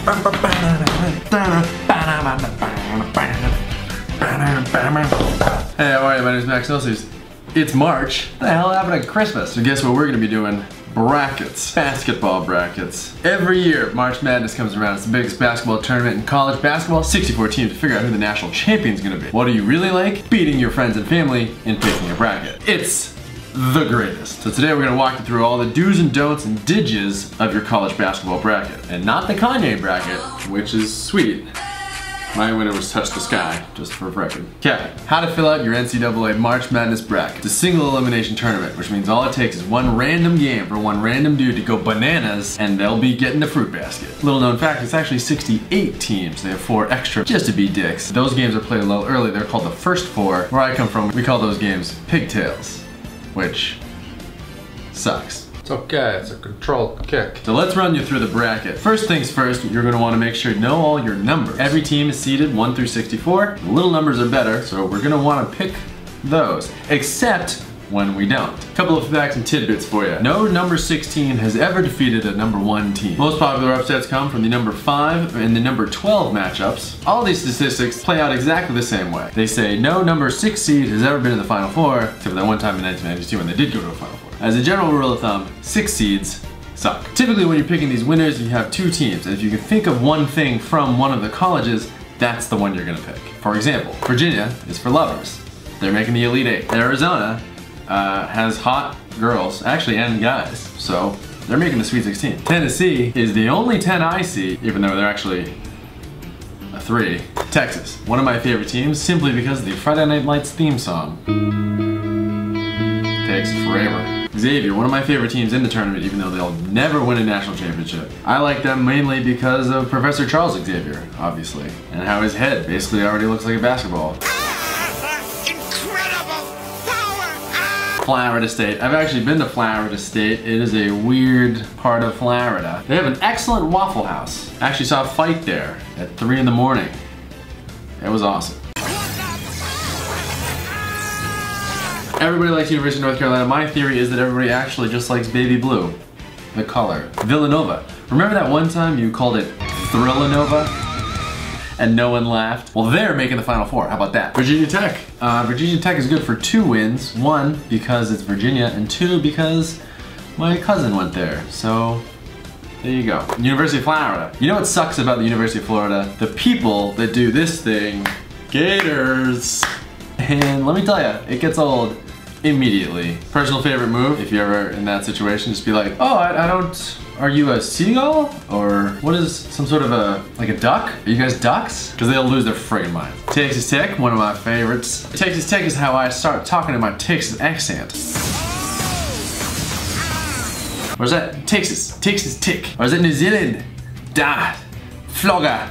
Hey, how are you? My name is MaxNoSleeves. It's March. What the hell happened at Christmas? So guess what we're gonna be doing? Brackets. Basketball brackets. Every year, March Madness comes around. It's the biggest basketball tournament in college basketball. 64 teams to figure out who the national champion's gonna be. What do you really like? Beating your friends and family and picking a bracket. It's the greatest. So today we're gonna walk you through all the do's and don'ts and didges of your college basketball bracket. And not the Kanye bracket, which is sweet. My winner was Touch the Sky, just for record. Okay, how to fill out your NCAA March Madness bracket. It's a single elimination tournament, which means all it takes is one random game for one random dude to go bananas, and they'll be getting the fruit basket. Little known fact, it's actually 68 teams. They have 4 extra just to be dicks. Those games are played a little early. They're called the first 4. Where I come from, we call those games pigtails, which sucks. It's okay, it's a controlled kick. So let's run you through the bracket. First things first, you're gonna wanna make sure you know all your numbers. Every team is seeded 1 through 64. The little numbers are better, so we're gonna wanna pick those, except when we don't. A couple of facts and tidbits for you. No number 16 has ever defeated a number 1 team. Most popular upsets come from the number 5 and the number 12 matchups. All these statistics play out exactly the same way. They say no number 6 seed has ever been in the Final Four, except for that one time in 1992 when they did go to the Final Four. As a general rule of thumb, 6 seeds suck. Typically when you're picking these winners, you have 2 teams, and if you can think of one thing from one of the colleges, that's the one you're gonna pick. For example, Virginia is for lovers. They're making the Elite 8. Arizona has hot girls, actually, and guys, so they're making the Sweet 16. Tennessee is the only 10 I see, even though they're actually a 3. Texas, one of my favorite teams, simply because of the Friday Night Lights theme song. Takes forever. Xavier, one of my favorite teams in the tournament, even though they'll never win a national championship. I like them mainly because of Professor Charles Xavier, obviously, and how his head basically already looks like a basketball. Incredible power! Florida State. I've actually been to Florida State. It is a weird part of Florida. They have an excellent Waffle House. I actually saw a fight there at 3 in the morning. It was awesome. Everybody likes University of North Carolina. My theory is that everybody actually just likes baby blue, the color. Villanova. Remember that one time you called it Thrillanova and no one laughed? Well, they're making the Final Four. How about that? Virginia Tech. Virginia Tech is good for 2 wins. 1, because it's Virginia, and 2, because my cousin went there. So there you go. University of Florida. You know what sucks about the University of Florida? The people that do this thing. Gators. And let me tell you, it gets old immediately. Personal favorite move, if you're ever in that situation, just be like, oh, I don't, are you a seagull? Or what is some sort of like a duck? Are you guys ducks? Because they'll lose their friggin' minds. Texas Tech, one of my favorites. Texas Tech is how I start talking in my Texas accent. Or is that Texas Tech? Or is it New Zealand? Da, flogger.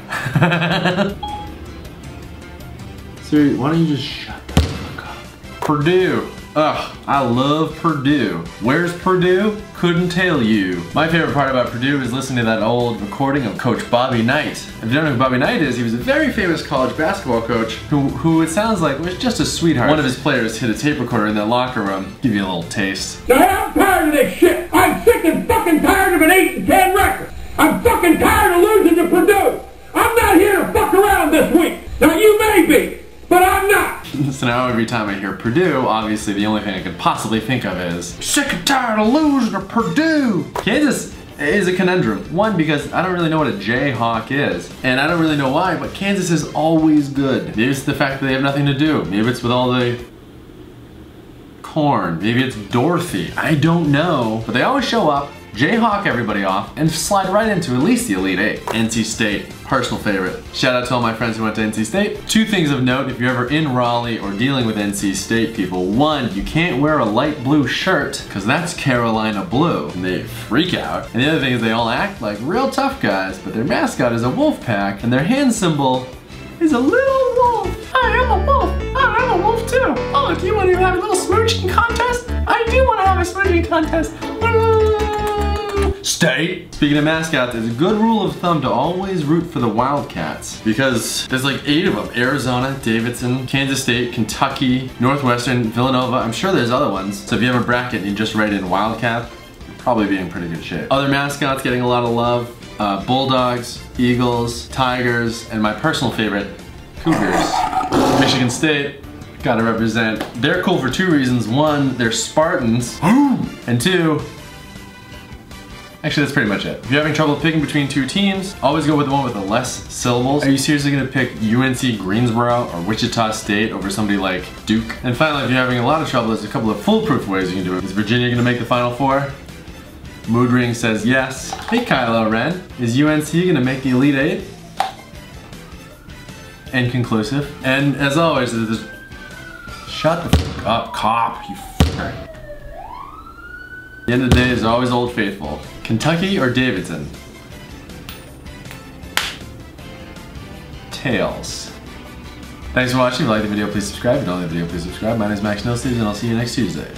Siri, why don't you just shut the fuck up? Purdue. Ugh, I love Purdue. Where's Purdue? Couldn't tell you. My favorite part about Purdue is listening to that old recording of Coach Bobby Knight. If you don't know who Bobby Knight is, he was a very famous college basketball coach who it sounds like was just a sweetheart. One of his players hit a tape recorder in their locker room. Give you a little taste. Now, I'm tired of this shit. I'm sick and fucking tired of an 8-10 record. I'm fucking tired of losing to Purdue. I'm not here to fuck around this week. Now, you may be, but I'm not. So now every time I hear Purdue, obviously the only thing I could possibly think of is sick and tired of losing to Purdue. Kansas is a conundrum. 1, because I don't really know what a Jayhawk is, and I don't really know why, but Kansas is always good. Maybe it's the fact that they have nothing to do. Maybe it's with all the corn. Maybe it's Dorothy. I don't know. But they always show up, Jayhawk everybody off, and slide right into at least the Elite 8. NC State, personal favorite. Shout out to all my friends who went to NC State. 2 things of note if you're ever in Raleigh or dealing with NC State people. 1, you can't wear a light blue shirt, because that's Carolina blue, and they freak out. And the other thing is they all act like real tough guys, but their mascot is a Wolfpack, and their hand symbol is a little wolf. I am a wolf. I'm a wolf too. Oh, do you want to have a little smooching contest? I do want to have a smooching contest. State. Speaking of mascots, it's a good rule of thumb to always root for the Wildcats because there's like 8 of them. Arizona, Davidson, Kansas State, Kentucky, Northwestern, Villanova. I'm sure there's other ones. So if you have a bracket and you just write in Wildcat, you'll probably be in pretty good shape. Other mascots getting a lot of love. Bulldogs, Eagles, Tigers, and my personal favorite, Cougars. Michigan State, gotta represent. They're cool for two reasons. One, they're Spartans. And two, actually that's pretty much it. If you're having trouble picking between two teams, always go with the one with the less syllables. Are you seriously gonna pick UNC Greensboro or Wichita State over somebody like Duke? And finally, if you're having a lot of trouble, there's a couple of foolproof ways you can do it. Is Virginia gonna make the Final Four? Mood Ring says yes. Hey Kylo Ren, is UNC gonna make the Elite Eight? Inconclusive. And as always, shut the fuck up, cop, you fucker. The end of the day is always Old Faithful. Kentucky or Davidson? Tails. Thanks for watching. If you liked the video, please subscribe. If you don't like the video, please subscribe. My name is MaxNoSleeves, and I'll see you next Tuesday.